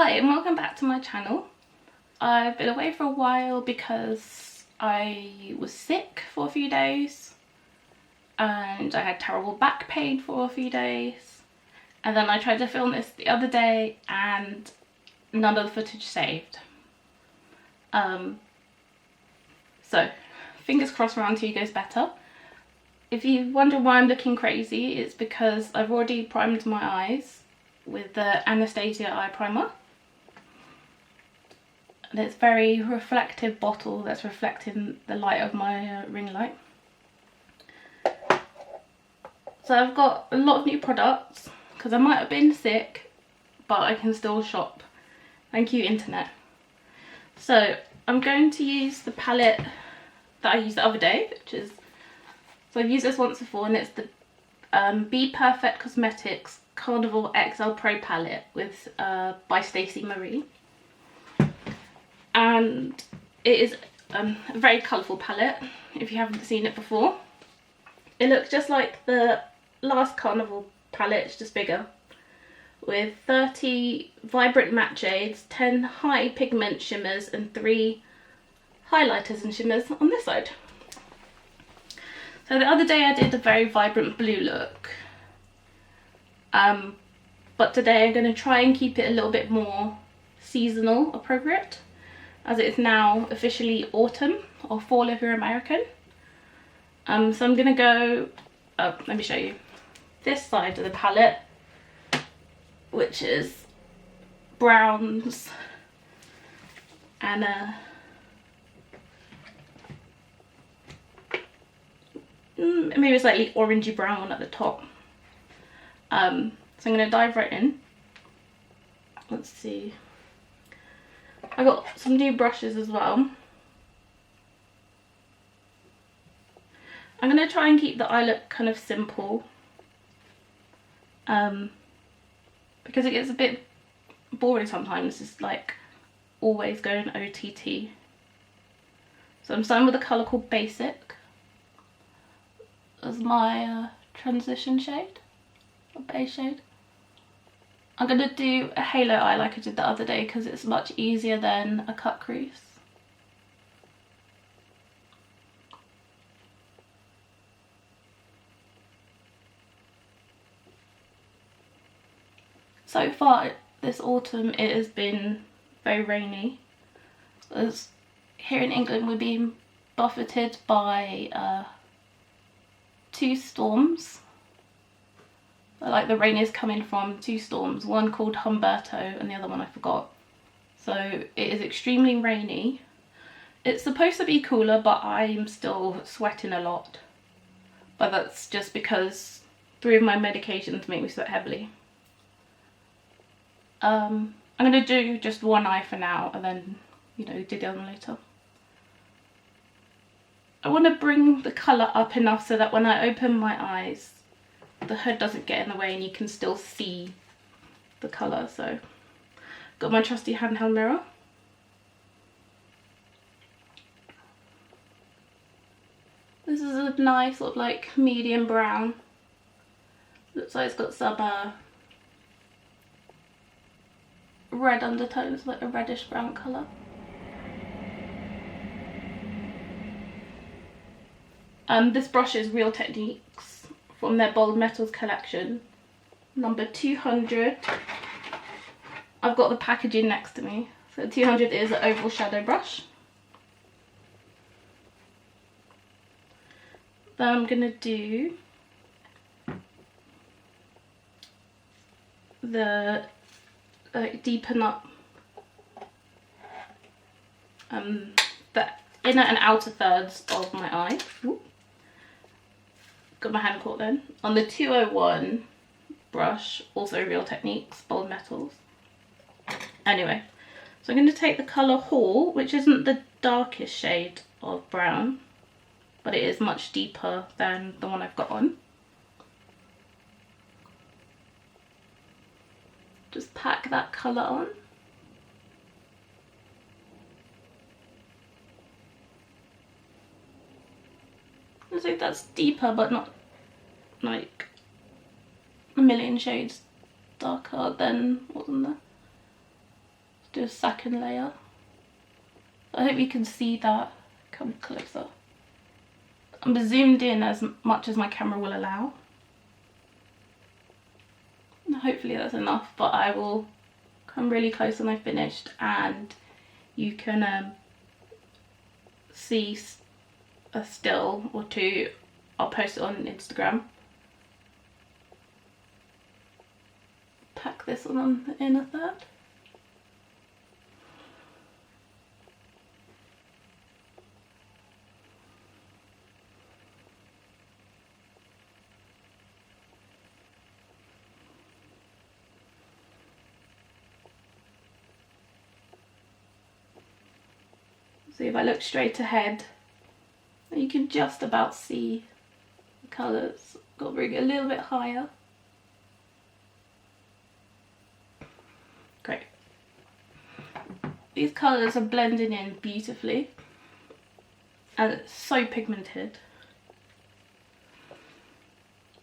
Hi and welcome back to my channel. I've been away for a while because I was sick for a few days and I had terrible back pain for a few days, and then I tried to film this the other day and none of the footage saved. So fingers crossed round 2 goes better. If you wonder why I'm looking crazy, it's because I've already primed my eyes with the Anastasia eye primer. And it's a very reflective bottle that's reflecting the light of my ring light. So I've got a lot of new products because I might have been sick, but I can still shop. Thank you, internet. So I'm going to use the palette that I used the other day, which is, so I've used this once before, and it's the BPerfect Cosmetics Carnival XL Pro palette with by Stacey Marie. And it is a very colourful palette if you haven't seen it before. It looks just like the last Carnival palette, it's just bigger, with 30 vibrant matte shades, 10 high pigment shimmers and 3 highlighters and shimmers on this side. So the other day I did a very vibrant blue look, but today I'm going to try and keep it a little bit more seasonal appropriate, as it is now officially autumn or fall if you're American. So I'm going to go, let me show you this side of the palette, which is browns and maybe a slightly orangey brown at the top. So I'm going to dive right in. Let's see. I got some new brushes as well. I'm going to try and keep the eye look kind of simple, because it gets a bit boring sometimes, just like always going OTT. So I'm starting with a colour called Basic as my transition shade, or base shade. I'm going to do a halo eye like I did the other day because it's much easier than a cut crease. So far this autumn it has been very rainy. As here in England we're being buffeted by 2 storms. Like the rain is coming from 2 storms, one called Humberto and the other one I forgot. So it is extremely rainy. It's supposed to be cooler, but I'm still sweating a lot. But that's just because 3 of my medications make me sweat heavily. I'm going to do just one eye for now and then, you know, do the other one later. I want to bring the colour up enough so that when I open my eyes, the hood doesn't get in the way and you can still see the colour. So got my trusty handheld mirror. This is a nice sort of like medium brown. Looks like it's got some red undertones, like a reddish brown colour. This brush is Real Techniques from their Bold Metals collection, number 200. I've got the packaging next to me. So 200 is an oval shadow brush. Then I'm going to do the deepen up the inner and outer thirds of my eye. Ooh. Got my hand caught then. On the 201 brush, also Real Techniques, Bold Metals. Anyway, so I'm going to take the colour Hale, which isn't the darkest shade of brown, but it is much deeper than the one I've got on. Just pack that colour on. I think that's deeper, but not like a million shades darker than what's on there. do a second layer. I hope you can see that. Come closer. I'm zoomed in as much as my camera will allow. Hopefully that's enough, but I will come really close when I've finished, and you can see a still or two. I'll post it on Instagram. Pack this on the inner third. So if I look straight ahead, you can just about see the colours. Got to bring it a little bit higher. Great. These colours are blending in beautifully, and it's so pigmented.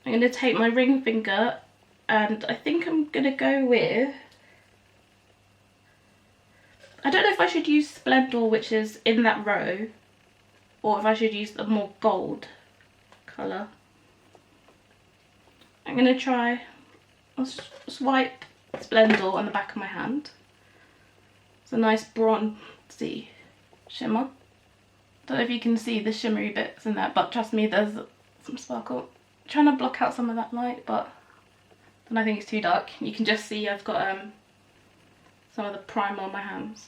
I'm going to take my ring finger, and I think I'm going to go with, I don't know if I should use Splendor, which is in that row, or if I should use the more gold colour. I'm going to try, I'll swipe Splendor on the back of my hand. It's a nice bronzy shimmer. Don't know if you can see the shimmery bits in there, but trust me, there's some sparkle. I'm trying to block out some of that light, but then I think it's too dark. You can just see I've got some of the primer on my hands.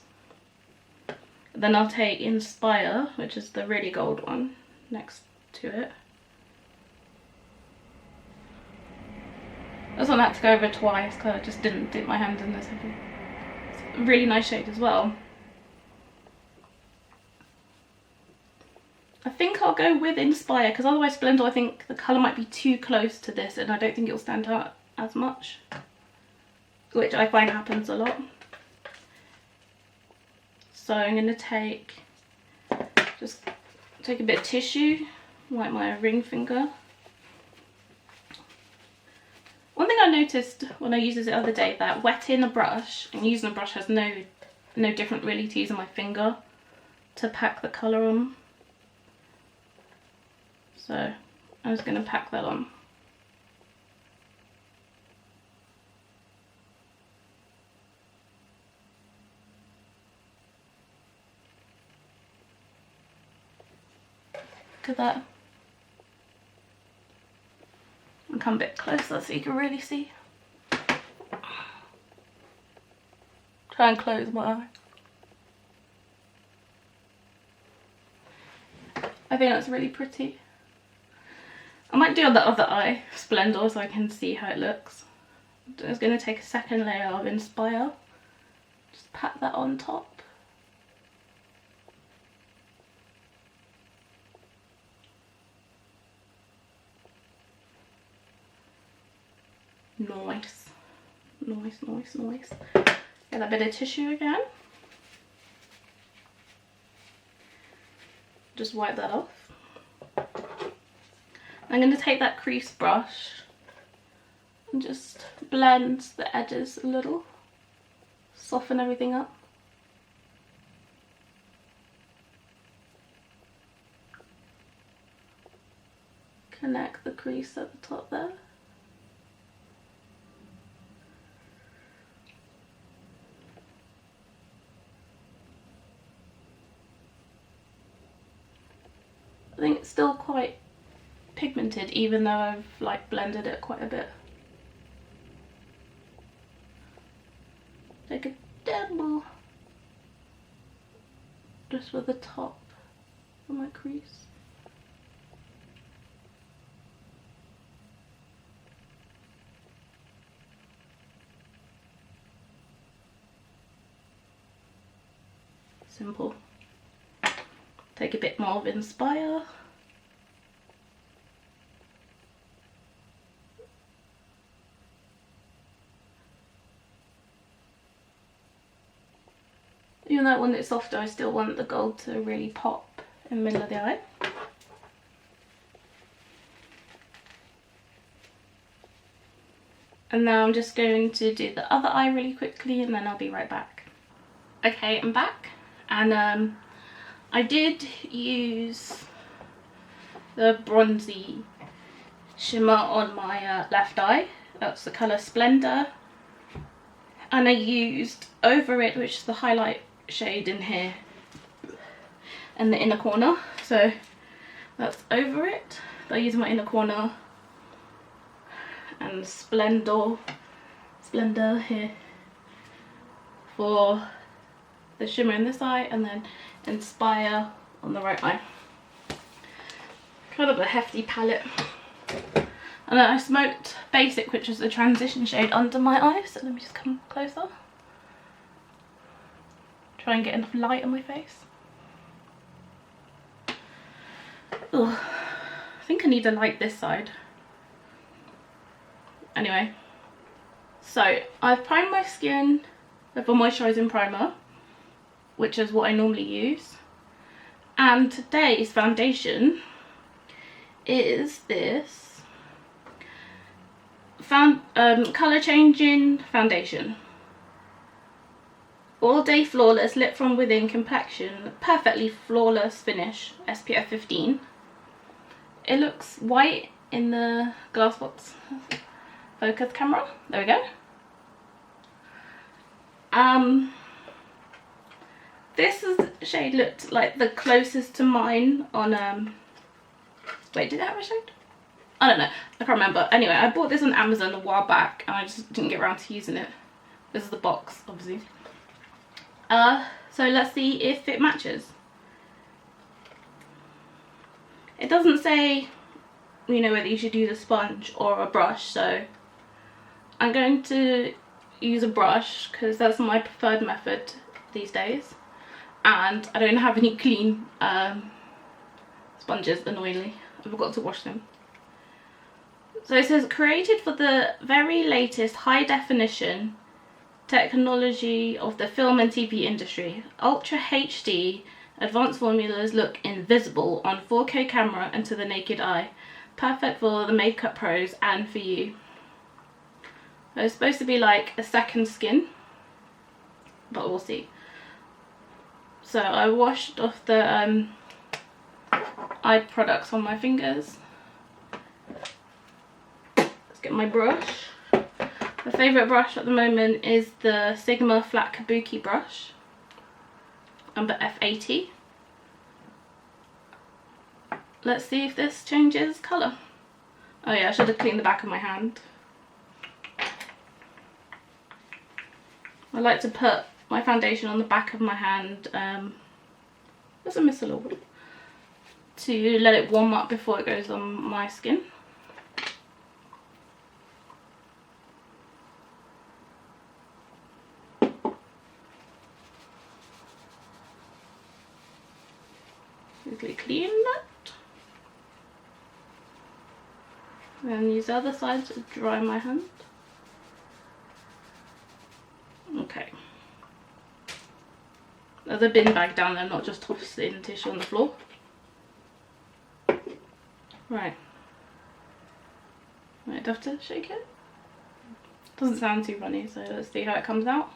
Then I'll take Inspire, which is the really gold one, next to it. This one I had to go over twice because I just didn't dip my hands in this heavy. It's a really nice shade as well. I think I'll go with Inspire, because otherwise Splendor, I think the colour might be too close to this and I don't think it'll stand out as much, which I find happens a lot. So I'm going to just take a bit of tissue, wipe my ring finger. One thing I noticed when I used this the other day, that wetting a brush and using a brush has no different really to using my finger to pack the colour on. So I'm just going to pack that on. Look at that. And come a bit closer so you can really see. Try and close my eye. I think that's really pretty. I might do on the other eye, Splendor, so I can see how it looks. I'm just going to take a second layer of Inspire. Just pat that on top. Nice. Nice, nice, nice. Get a bit of tissue again. Just wipe that off. I'm going to take that crease brush and just blend the edges a little. Soften everything up. Connect the crease at the top there. I think it's still quite pigmented, even though I've like blended it quite a bit. Take a dabble just for the top of my crease. Simple. Take a bit more of Inspire. Even though I want it softer, I still want the gold to really pop in the middle of the eye. And now I'm just going to do the other eye really quickly, and then I'll be right back. Okay, I'm back, and I did use the bronzy shimmer on my left eye. That's the colour Splendor, and I used over it, which is the highlight shade in here in the inner corner. So that's over it. I use my inner corner, and Splendor here for the shimmer in this eye, and then Inspire on the right eye. Kind of a hefty palette. And then I smoked Basic, which is the transition shade, under my eyes. So let me just come closer. Try and get enough light on my face. Ugh. I think I need to light this side. Anyway, so I've primed my skin with a moisturising primer, which is what I normally use. And today's foundation is this colour changing foundation. All Day Flawless Lit From Within Complexion, perfectly flawless finish, SPF 15. It looks white in the glass box focus camera. There we go. This shade looked like the closest to mine on wait, did it have a shade? I don't know, I can't remember. Anyway, I bought this on Amazon a while back and I just didn't get around to using it. This is the box, obviously. So let's see if it matches. It doesn't say, you know, whether you should use a sponge or a brush, so I'm going to use a brush because that's my preferred method these days, and I don't have any clean sponges, annoyingly. I forgot to wash them. So it says, created for the very latest high definition technology of the film and TV industry, Ultra HD advanced formulas look invisible on 4K camera and to the naked eye. Perfect for the makeup pros and for you. So it's supposed to be like a second skin, but we'll see. So I washed off the eye products on my fingers. Let's get my brush. My favourite brush at the moment is the Sigma Flat Kabuki brush, number F80. Let's see if this changes colour. Oh yeah, I should have cleaned the back of my hand. I like to put my foundation on the back of my hand, there's a miss a little bit, to let it warm up before it goes on my skin. Quickly clean that. And use the other side to dry my hand. Okay. There's a bin bag down there, not just tossing tissue on the floor. Right. Might have to shake it. Doesn't sound too funny, so let's see how it comes out.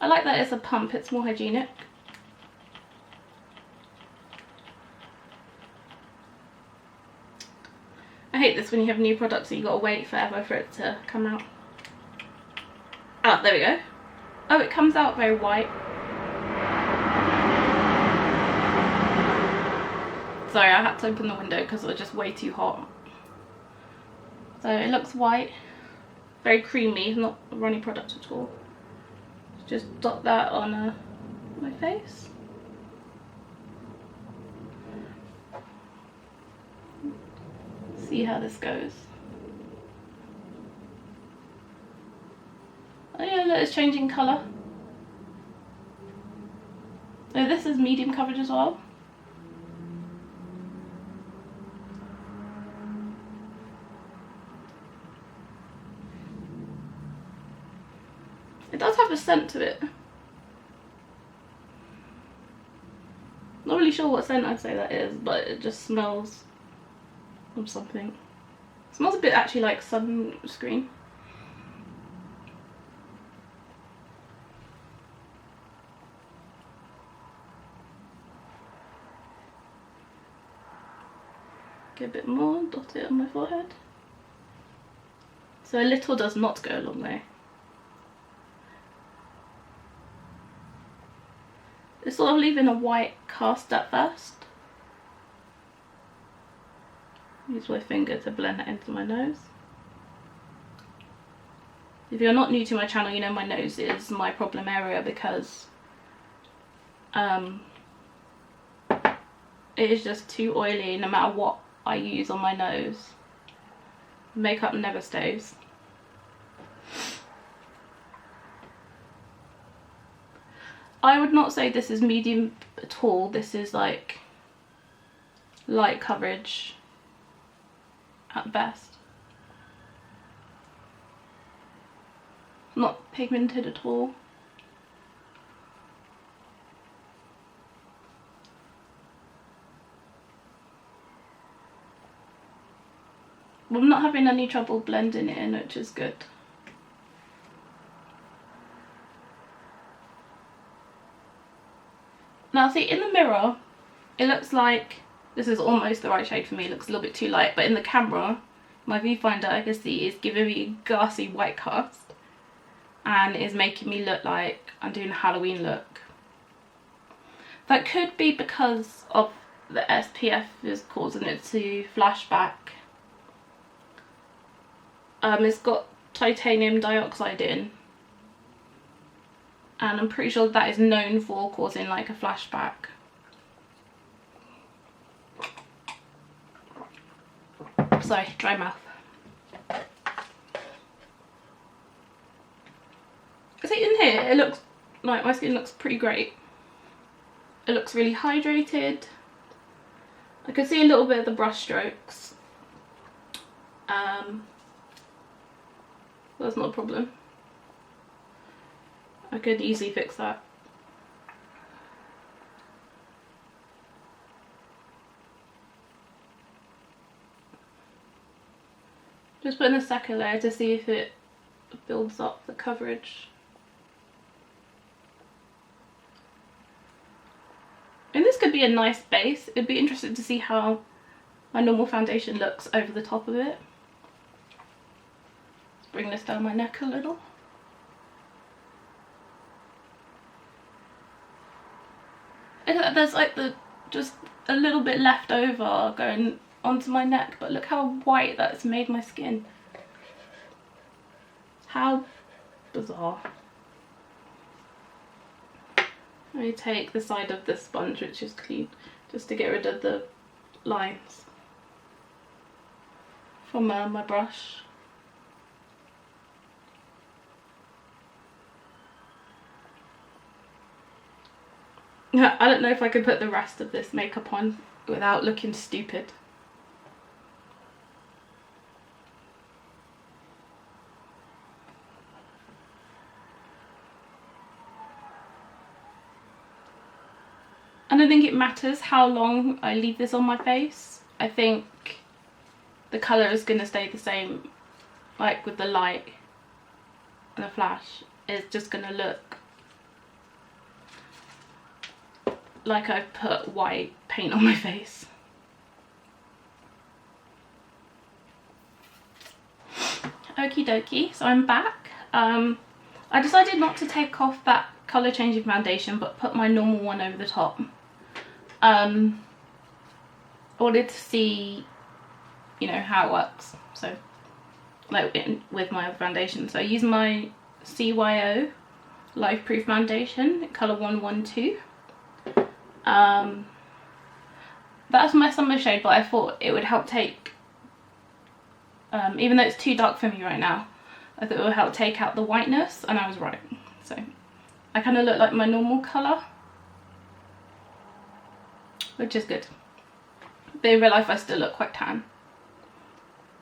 I like that it's a pump, it's more hygienic. I hate this when you have new products and you gotta wait forever for it to come out. Oh, there we go. Oh, it comes out very white. Sorry, I had to open the window because it was just way too hot. So it looks white, very creamy, not a runny product at all. Just dot that on my face. See how this goes. Oh yeah, look, it's changing colour. Oh, this is medium coverage as well. It does have a scent to it. Not really sure what scent I'd say that is, but it just smells of something. It smells a bit actually like sunscreen. Get a bit more, dot it on my forehead. So a little does not go a long way. It's sort of leaving a white cast at first. Use my finger to blend that into my nose. If you're not new to my channel, you know my nose is my problem area because it is just too oily no matter what I use on my nose. Makeup never stays. I would not say this is medium at all. This is like light coverage at best. Not pigmented at all. I'm not having any trouble blending it in, which is good. Now see, in the mirror, it looks like this is almost the right shade for me. It looks a little bit too light, but in the camera, my viewfinder, I can see is giving me a gassy white cast and is making me look like I'm doing a Halloween look. That could be because of the SPF is causing it to flash back. It's got titanium dioxide in, and I'm pretty sure that is known for causing like a flashback. Sorry, dry mouth. See, in here it looks like my skin looks pretty great. It looks really hydrated. I can see a little bit of the brush strokes. That's not a problem. I could easily fix that. Just put in a second layer to see if it builds up the coverage. And this could be a nice base. It'd be interesting to see how my normal foundation looks over the top of it. Let's bring this down my neck a little. And there's like just a little bit left over going onto my neck, but look how white that's made my skin. How bizarre. Let me take the side of this sponge, which is clean, just to get rid of the lines from my brush. I don't know if I could put the rest of this makeup on without looking stupid. I don't think it matters how long I leave this on my face. I think the colour is going to stay the same, like with the light and the flash. It's just going to look like I've put white paint on my face. Okie dokie, so I'm back. I decided not to take off that colour changing foundation but put my normal one over the top. I wanted to see, you know, how it works, so like with my other foundation. So I use my CYO Lifeproof foundation, colour 112. That's my summer shade, but I thought it would help take, even though it's too dark for me right now, I thought it would help take out the whiteness, and I was right. So I kind of look like my normal colour, which is good. But in real life I still look quite tan.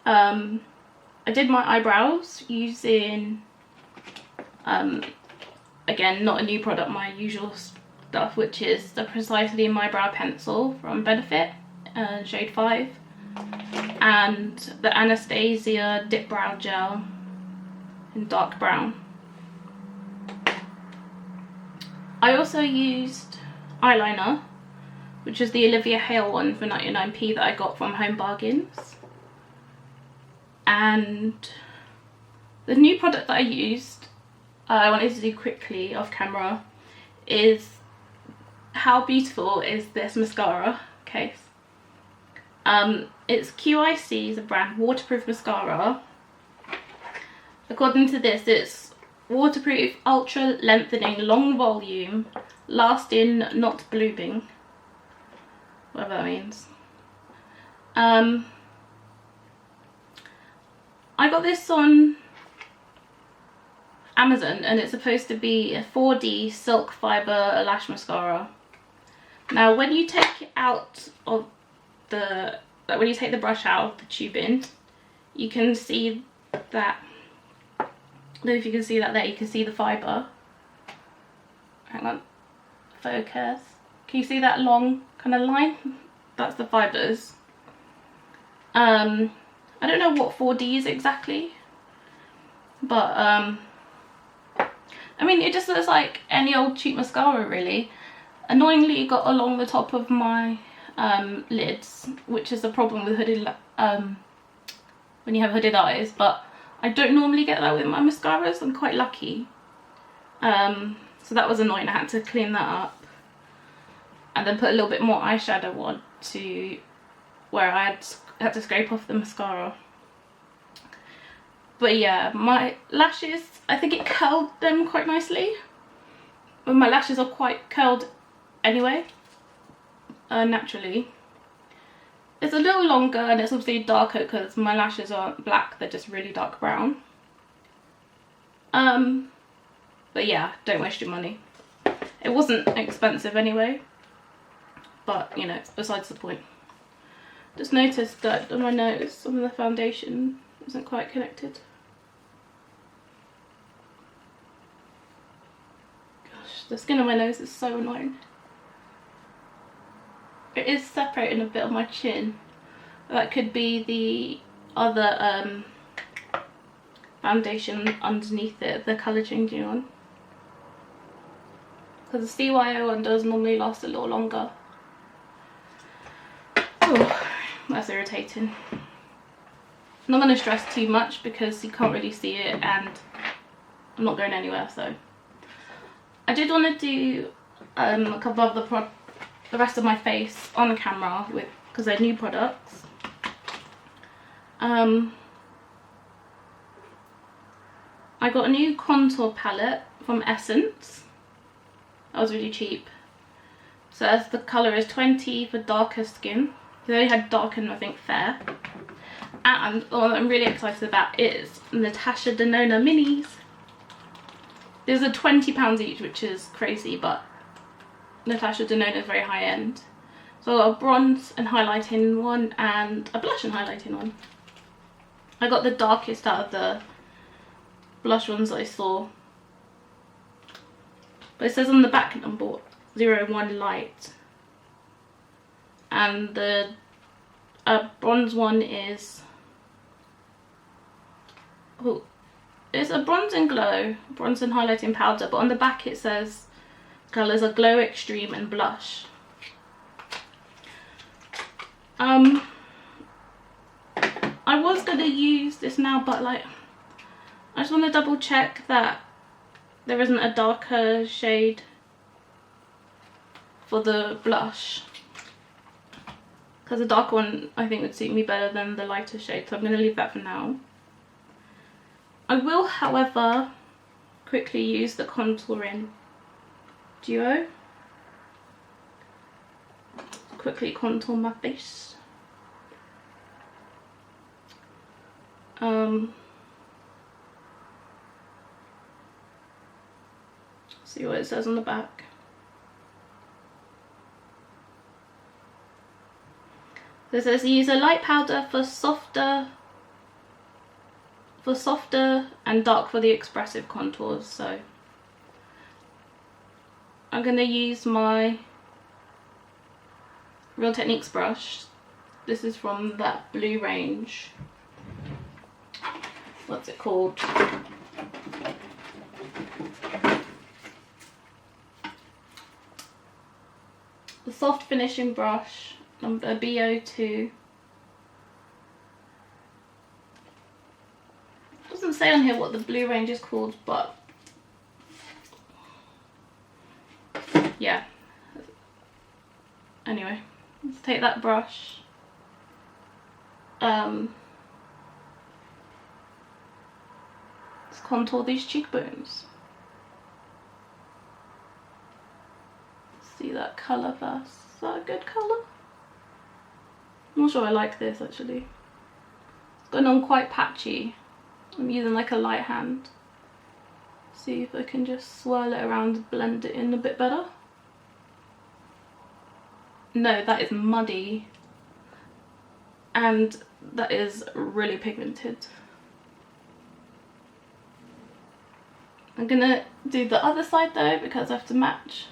I did my eyebrows using, again, not a new product, my usual stuff, which is the Precisely My Brow Pencil from Benefit, shade 5, and the Anastasia DipBrow Gel in dark brown. I also used eyeliner, which is the Olivia Hale one for 99p that I got from Home Bargains. And the new product that I used, I wanted to do quickly off camera, is how beautiful is this mascara case. It's QIC, the brand, waterproof mascara. According to this, it's waterproof, ultra lengthening, long volume, lasting, not blooming, whatever that means. I got this on Amazon, and it's supposed to be a 4D silk fibre lash mascara. Now when you take it out of the, like when you take the brush out of the tubing, you can see that, I don't know if you can see that there, you can see the fibre. Hang on, focus. Can you see that long kind of line? That's the fibres. I don't know what 4D is exactly, but I mean, it just looks like any old cheap mascara really. Annoyingly, it got along the top of my lids, which is a problem with hooded when you have hooded eyes, but I don't normally get that with my mascaras. I'm quite lucky. So that was annoying. I had to clean that up and then put a little bit more eyeshadow on to where I had to scrape off the mascara. But yeah, my lashes, I think it curled them quite nicely. But my lashes are quite curled anyway, naturally. It's a little longer and it's obviously darker because my lashes aren't black, they're just really dark brown. But yeah, don't waste your money. It wasn't expensive anyway, but you know, it's besides the point. Just noticed that on my nose, some of the foundation isn't quite connected. Gosh, the skin on my nose is so annoying. It is separating a bit on my chin. That could be the other foundation underneath it, the colour changing one. Because the CYO one does normally last a little longer. Oh, that's irritating. I'm not going to stress too much because you can't really see it and I'm not going anywhere, so. I did want to do a couple of the rest of my face on camera because they're new products. I got a new contour palette from Essence. That was really cheap. So as the colour is 20 for darker skin. They only had dark and I think fair. And the one that I'm really excited about is Natasha Denona minis. These are £20 each, which is crazy, but Natasha Denona is very high end. So I got a bronze and highlighting one and a blush and highlighting one. I got the darkest out of the blush ones I saw. But it says on the back number 01 light. And the bronze one is, oh, it's a bronze and glow, bronze and highlighting powder, but on the back it says colours are glow, extreme and blush. I was going to use this now, but like I just want to double check that there isn't a darker shade for the blush, because the dark one I think would suit me better than the lighter shade, so I'm going to leave that for now. I will, however, quickly use the contouring duo. Quickly contour my face. See what it says on the back. So it says use a light powder for softer and dark for the expressive contours. So I'm going to use my Real Techniques brush. This is from that blue range. What's it called? The soft finishing brush, number BO2. Doesn't say on here what the blue range is called, but yeah. Anyway, let's take that brush. Let's contour these cheekbones. See that colour first. Is that a good colour? I'm not sure I like this actually. It's going on quite patchy. I'm using like a light hand. See if I can just swirl it around and blend it in a bit better. No, that is muddy. And that is really pigmented. I'm gonna do the other side though because I have to match.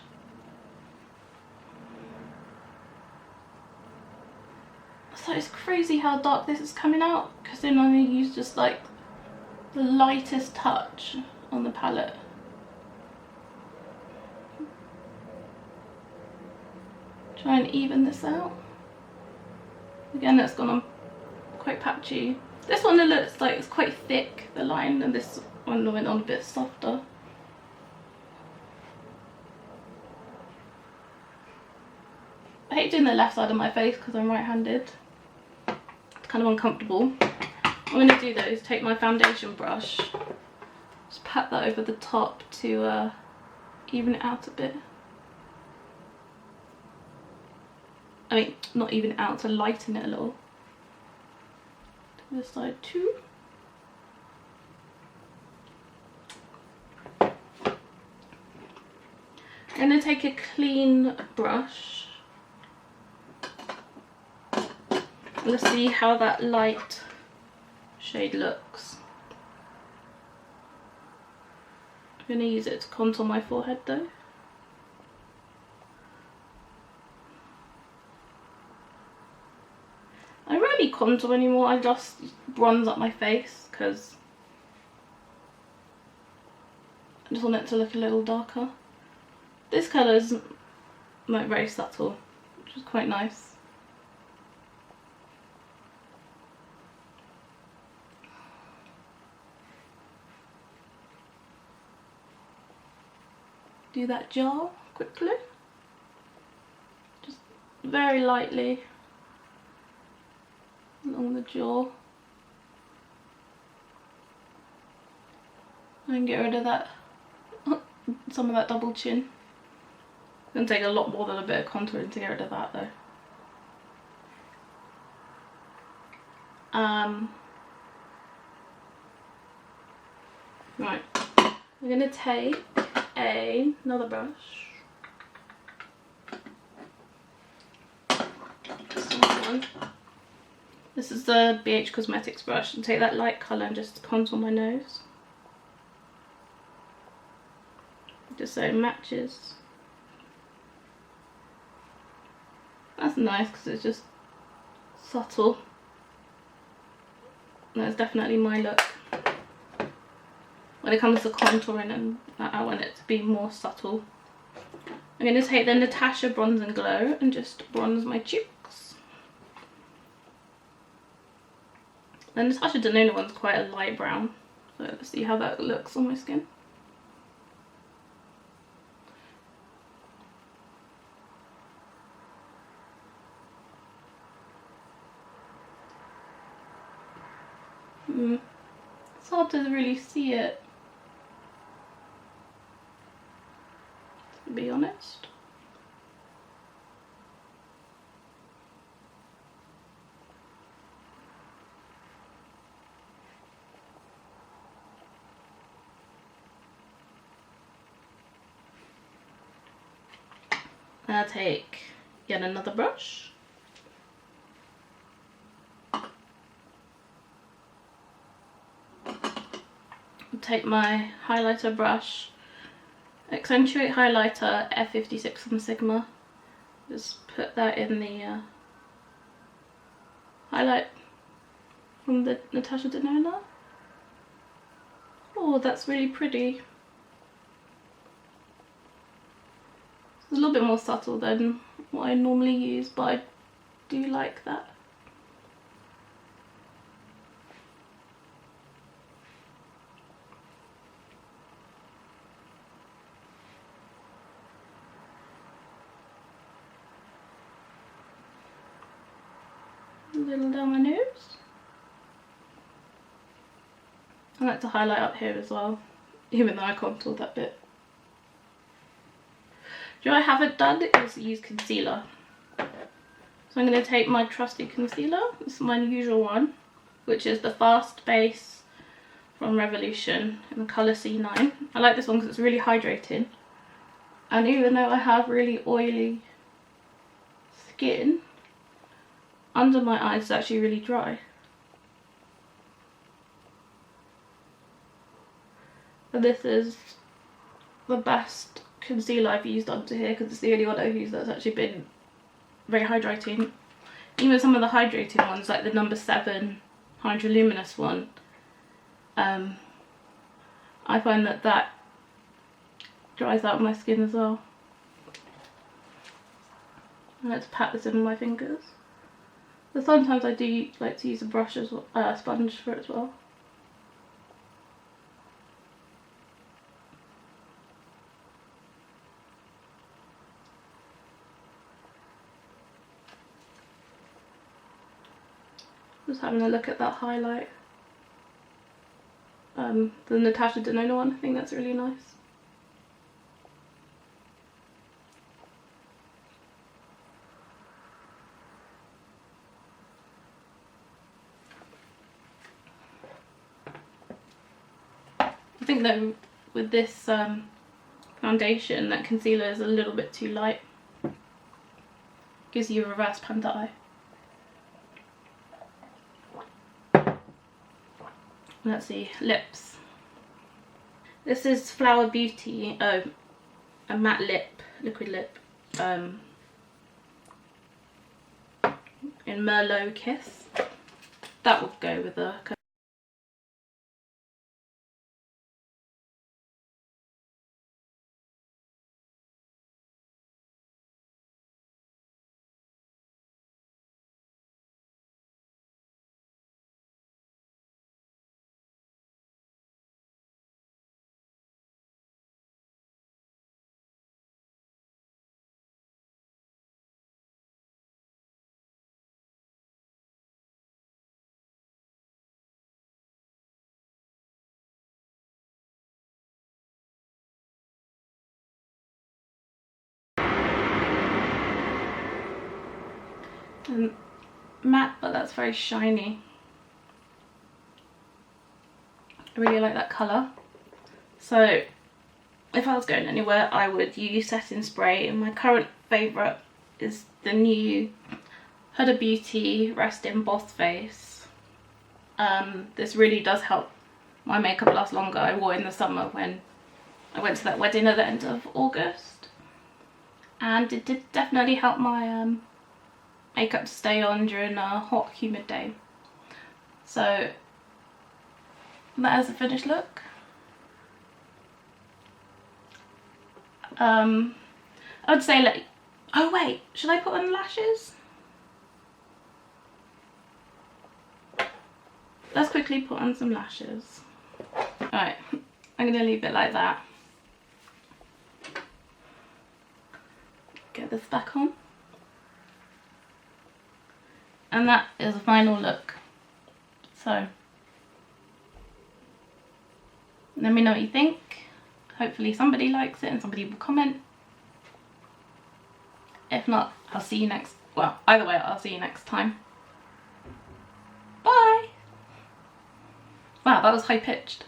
So it's crazy how dark this is coming out because then I use just like the lightest touch on the palette. Try and even this out. Again, it's gone on quite patchy. This one it looks like it's quite thick, the line, and this one went on a bit softer. I hate doing the left side of my face because I'm right-handed. It's kind of uncomfortable. What I'm going to do though is take my foundation brush, just pat that over the top to even it out a bit. I mean, not even it out, to lighten it a little. To this side too. I'm going to take a clean brush. Let's see how that light shade looks. I'm going to use it to contour my forehead though. I rarely contour anymore, I just bronze up my face because I just want it to look a little darker. This colour is like very subtle, which is quite nice. Do that jar quickly, just very lightly along the jaw, and get rid of that, some of that double chin. It's going to take a lot more than a bit of contouring to get rid of that though. Right, I'm going to take another brush. This is the BH Cosmetics brush, and take that light colour and just contour my nose. Just so it matches. That's nice because it's just subtle. That's definitely my look. When it comes to contouring, and I want it to be more subtle. I'm going to take the Natasha Bronze and Glow and just bronze my cheeks. The Natasha Denona one's quite a light brown, so let's see how that looks on my skin. It's hard to really see it, to be honest. I'll take yet another brush. Take my highlighter brush, Accentuate Highlighter F56 from Sigma. Just put that in the highlight from the Natasha Denona. Oh, that's really pretty. It's a little bit more subtle than what I normally use, but I do like that. A little down my nose. I like to highlight up here as well, even though I contoured that bit. Do you know what I haven't done is use concealer. So I'm going to take my trusty concealer. This is my usual one, which is the Fast Base from Revolution in the colour C9. I like this one because it's really hydrating. And even though I have really oily skin, under my eyes it's actually really dry. And this is the best concealer I've used under here because it's the only one I've used that's actually been very hydrating. Even some of the hydrating ones, like the number 7 Hydra Luminous one, I find that that dries out my skin as well. I like to pat this in with my fingers. But sometimes I do like to use a brush as well, sponge for it as well. Just having a look at that highlight. The Natasha Denona one, I think that's really nice. I think though with this foundation, that concealer is a little bit too light. Gives you a reverse panda eye. Let's see, lips. This is Flower Beauty, a matte lip, liquid lip, in Merlot Kiss. That will go with the matte, but that's very shiny. I really like that colour. So if I was going anywhere, I would use setting spray, and my current favourite is the new Huda Beauty Rest Embossed Face. This really does help my makeup last longer. I wore it in the summer when I went to that wedding at the end of August, and it did definitely help my makeup to stay on during a hot, humid day. So that is the finished look. I would say, like, oh wait, should I put on lashes? Let's quickly put on some lashes. Alright, I'm gonna leave it like that. Get this back on. And that is the final look. So let me know what you think. Hopefully somebody likes it and somebody will comment. If not, I'll see you next, well, either way, I'll see you next time. Bye! Wow, that was high pitched.